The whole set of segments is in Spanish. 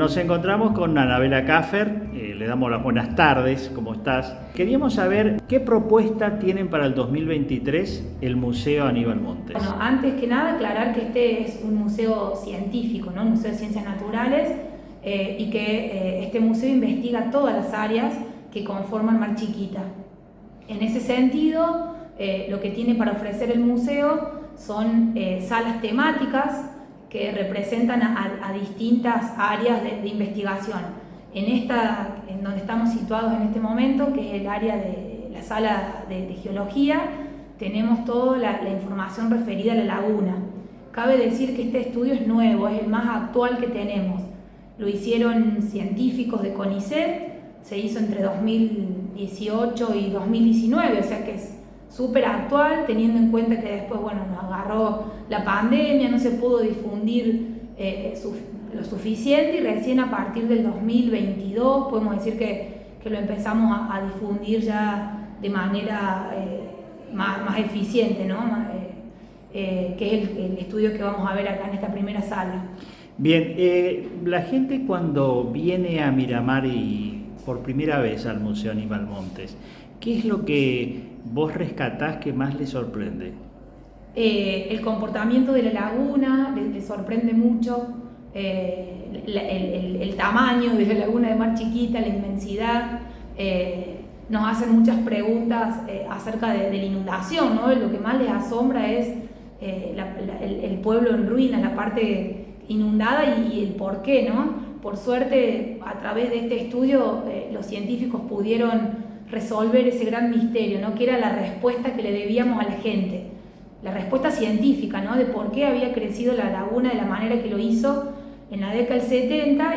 nos encontramos con Anabela Caffer, le damos las buenas tardes, ¿cómo estás? Queríamos saber qué propuesta tienen para el 2023 el Museo Aníbal Montes. Bueno, antes que nada aclarar que este es un museo científico, ¿no? Un museo de ciencias naturales y que este museo investiga todas las áreas que conforman Mar Chiquita. En ese sentido, lo que tiene para ofrecer el museo son salas temáticas que representan a distintas áreas de investigación. En donde estamos situados en este momento, que es el área de la sala de geología, tenemos toda la información referida a la laguna. Cabe decir que este estudio es nuevo, es el más actual que tenemos. Lo hicieron científicos de CONICET, se hizo entre 2018 y 2019, o sea que es súper actual, teniendo en cuenta que después, nos agarró la pandemia, no se pudo difundir lo suficiente, y recién a partir del 2022 podemos decir que lo empezamos a difundir ya de manera más eficiente, ¿no? Que es el estudio que vamos a ver acá en esta primera sala. Bien, la gente cuando viene a Miramar y por primera vez al Museo Aníbal Montes, ¿qué es lo que vos rescatás que más les sorprende? El comportamiento de la laguna les sorprende mucho, el tamaño de la laguna de Mar Chiquita, la inmensidad. Nos hacen muchas preguntas acerca de la inundación, ¿no? Lo que más les asombra es el pueblo en ruinas, la parte inundada y el por qué, ¿no? Por suerte, a través de este estudio, los científicos pudieron resolver ese gran misterio, ¿no? Que era la respuesta que le debíamos a la gente, la respuesta científica, ¿no? De por qué había crecido la laguna de la manera que lo hizo en la década del 70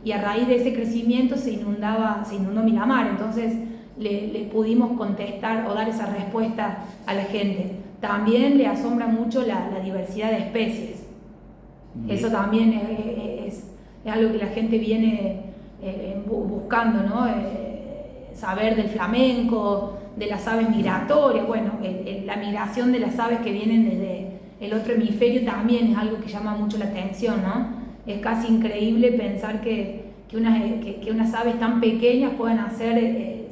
y a raíz de ese crecimiento se inundó Miramar. Entonces le pudimos contestar o dar esa respuesta a la gente. También le asombra mucho la diversidad de especies. Eso también es algo que la gente viene buscando, ¿no? Saber del flamenco, de las aves migratorias. La migración de las aves que vienen desde el otro hemisferio también es algo que llama mucho la atención, ¿no? Es casi increíble pensar que unas aves tan pequeñas puedan hacer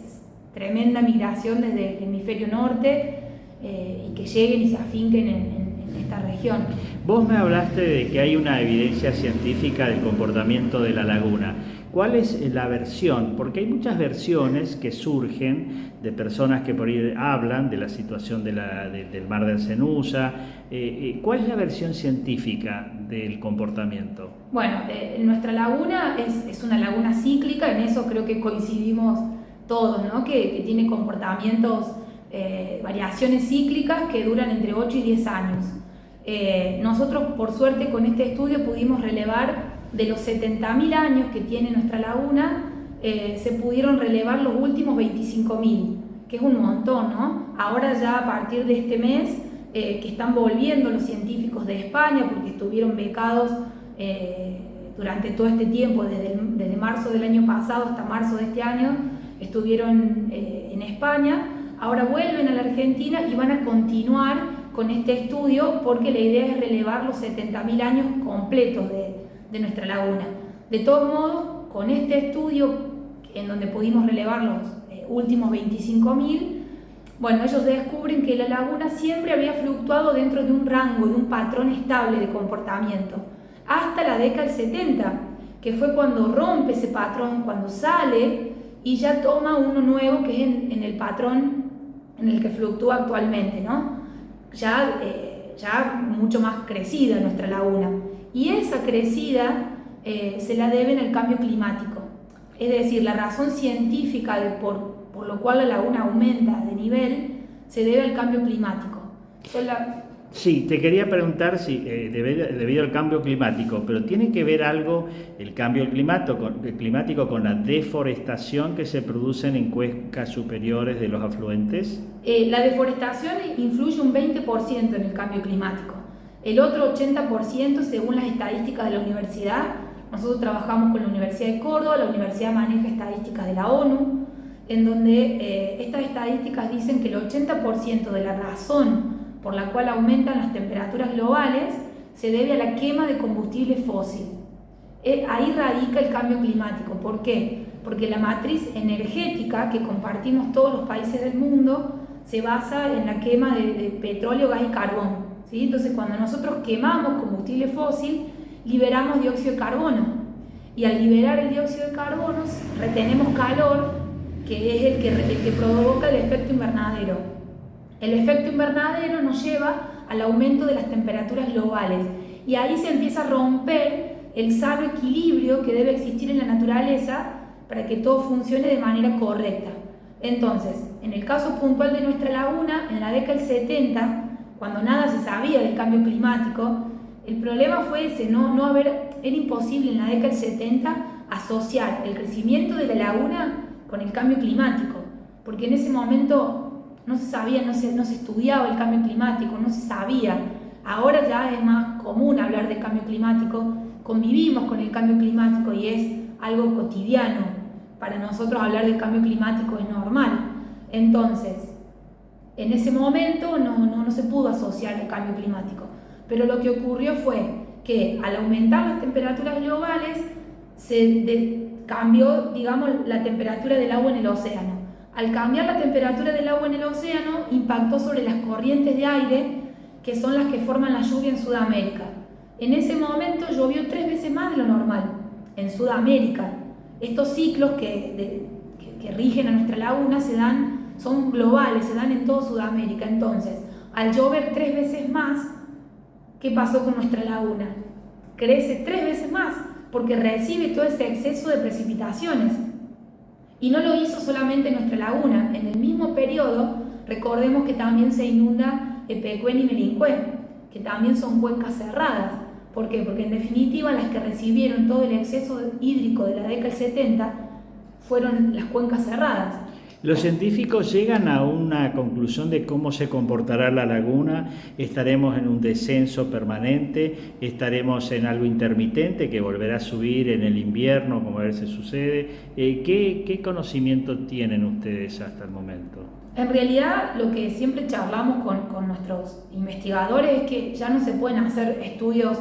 tremenda migración desde el hemisferio norte y que lleguen y se afinquen en esta región. Vos me hablaste de que hay una evidencia científica del comportamiento de la laguna. ¿Cuál es la versión? Porque hay muchas versiones que surgen de personas que por ahí hablan de la situación del mar de Arcenusa. ¿Cuál es la versión científica del comportamiento? Nuestra laguna es una laguna cíclica, en eso creo que coincidimos todos, ¿no? Que tiene comportamientos, variaciones cíclicas que duran entre 8 y 10 años. Nosotros, por suerte, con este estudio pudimos relevar de los 70.000 años que tiene nuestra laguna, se pudieron relevar los últimos 25.000, que es un montón, ¿no? Ahora ya a partir de este mes, que están volviendo los científicos de España, porque estuvieron becados durante todo este tiempo, desde marzo del año pasado hasta marzo de este año, estuvieron en España, ahora vuelven a la Argentina y van a continuar con este estudio porque la idea es relevar los 70.000 años completos de nuestra laguna. De todos modos, con este estudio, en donde pudimos relevar los últimos 25.000, ellos descubren que la laguna siempre había fluctuado dentro de un rango, de un patrón estable de comportamiento, hasta la década del 70, que fue cuando rompe ese patrón, cuando sale y ya toma uno nuevo, que es en el patrón en el que fluctúa actualmente, ¿no? Ya mucho más crecida nuestra laguna. Y esa crecida se la deben al cambio climático. Es decir, la razón científica por lo cual la laguna aumenta de nivel se debe al cambio climático. Sí, te quería preguntar si debido al cambio climático, pero ¿tiene que ver algo el cambio climático con la deforestación que se producen en cuencas superiores de los afluentes? La deforestación influye un 20% en el cambio climático. El otro 80%, según las estadísticas de la universidad, nosotros trabajamos con la Universidad de Córdoba, la universidad maneja estadísticas de la ONU, en donde estas estadísticas dicen que el 80% de la razón por la cual aumentan las temperaturas globales se debe a la quema de combustible fósil. ahí radica el cambio climático. ¿Por qué? Porque la matriz energética que compartimos todos los países del mundo se basa en la quema de petróleo, gas y carbón, ¿sí? Entonces, cuando nosotros quemamos combustible fósil, liberamos dióxido de carbono. Y al liberar el dióxido de carbono, retenemos calor, que es el que provoca el efecto invernadero. El efecto invernadero nos lleva al aumento de las temperaturas globales. Y ahí se empieza a romper el sano equilibrio que debe existir en la naturaleza para que todo funcione de manera correcta. Entonces, en el caso puntual de nuestra laguna, en la década del 70, cuando nada se sabía del cambio climático, el problema fue ese, era imposible en la década del 70 asociar el crecimiento de la laguna con el cambio climático, porque en ese momento no se sabía, no se estudiaba el cambio climático, no se sabía. Ahora ya es más común hablar del cambio climático, convivimos con el cambio climático y es algo cotidiano. Para nosotros hablar del cambio climático es normal. Entonces, en ese momento no se pudo asociar el cambio climático. Pero lo que ocurrió fue que al aumentar las temperaturas globales cambió, digamos, la temperatura del agua en el océano. Al cambiar la temperatura del agua en el océano, impactó sobre las corrientes de aire, que son las que forman la lluvia en Sudamérica. En ese momento llovió 3 veces más de lo normal en Sudamérica. Estos ciclos que rigen a nuestra laguna son globales, se dan en toda Sudamérica. Entonces, al llover 3 veces más, ¿qué pasó con nuestra laguna? Crece 3 veces más porque recibe todo ese exceso de precipitaciones. Y no lo hizo solamente nuestra laguna. En el mismo periodo, recordemos que también se inunda Epecuén y Melincué, que también son cuencas cerradas. ¿Por qué? Porque en definitiva las que recibieron todo el exceso hídrico de la década del 70 fueron las cuencas cerradas. ¿Los científicos llegan a una conclusión de cómo se comportará la laguna? ¿Estaremos en un descenso permanente? ¿Estaremos en algo intermitente que volverá a subir en el invierno, como a veces sucede? ¿Qué conocimiento tienen ustedes hasta el momento? En realidad, lo que siempre charlamos con nuestros investigadores es que ya no se pueden hacer estudios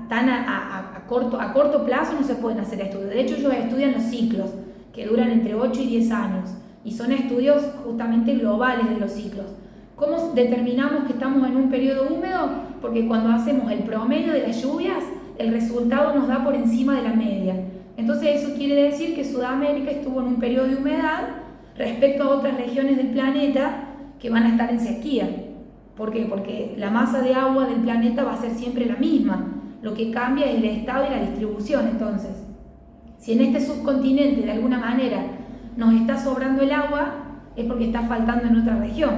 tan a corto plazo, no se pueden hacer estudios. De hecho, ellos estudian los ciclos, que duran entre 8 y 10 años, y son estudios justamente globales de los ciclos. ¿Cómo determinamos que estamos en un periodo húmedo? Porque cuando hacemos el promedio de las lluvias, el resultado nos da por encima de la media. Entonces eso quiere decir que Sudamérica estuvo en un periodo de humedad respecto a otras regiones del planeta que van a estar en sequía. ¿Por qué? Porque la masa de agua del planeta va a ser siempre la misma. Lo que cambia es el estado y la distribución. Entonces, si en este subcontinente de alguna manera nos está sobrando el agua, es porque está faltando en otra región.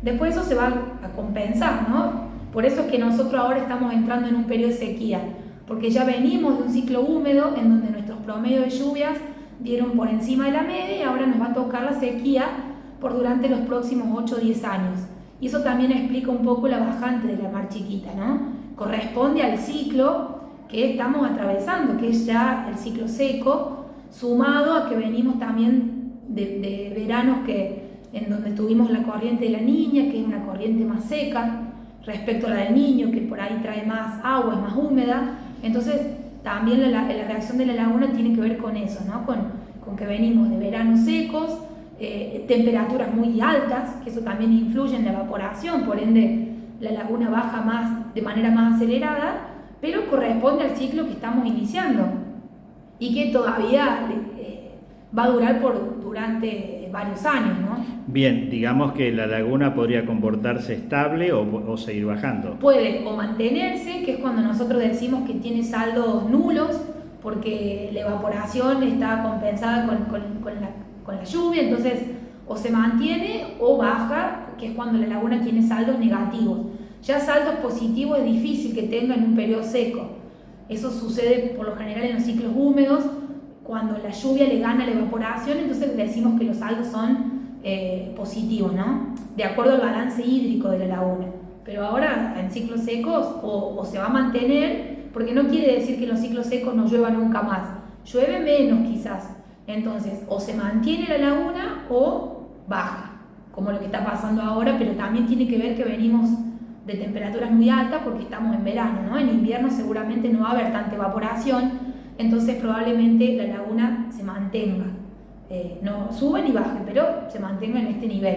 Después eso se va a compensar, ¿no? Por eso es que nosotros ahora estamos entrando en un periodo de sequía, porque ya venimos de un ciclo húmedo en donde nuestros promedios de lluvias dieron por encima de la media y ahora nos va a tocar la sequía durante los próximos 8 o 10 años. Y eso también explica un poco la bajante de la Mar Chiquita, ¿no? Corresponde al ciclo que estamos atravesando, que es ya el ciclo seco, sumado a que venimos también de veranos en donde tuvimos la corriente de la Niña, que es una corriente más seca, respecto a la del Niño, que por ahí trae más agua, es más húmeda. Entonces, también la reacción de la laguna tiene que ver con eso, ¿no? Con que venimos de veranos secos, temperaturas muy altas, que eso también influye en la evaporación, por ende la laguna baja de manera más acelerada, pero corresponde al ciclo que estamos iniciando y que todavía va a durar durante varios años, ¿no? Bien, digamos que la laguna podría comportarse estable o seguir bajando. Puede o mantenerse, que es cuando nosotros decimos que tiene saldos nulos, porque la evaporación está compensada con la lluvia, entonces o se mantiene o baja, que es cuando la laguna tiene saldos negativos. Ya saldos positivos es difícil que tenga en un periodo seco. Eso sucede por lo general en los ciclos húmedos, cuando la lluvia le gana la evaporación, entonces decimos que los saldos son positivos, ¿no? De acuerdo al balance hídrico de la laguna. Pero ahora en ciclos secos o se va a mantener, porque no quiere decir que en los ciclos secos no llueva nunca más. Llueve menos quizás. Entonces, o se mantiene la laguna o baja, como lo que está pasando ahora, pero también tiene que ver que venimos de temperaturas muy altas porque estamos en verano, ¿no? En invierno seguramente no va a haber tanta evaporación, entonces probablemente la laguna se mantenga. No suben y bajen, pero se mantenga en este nivel.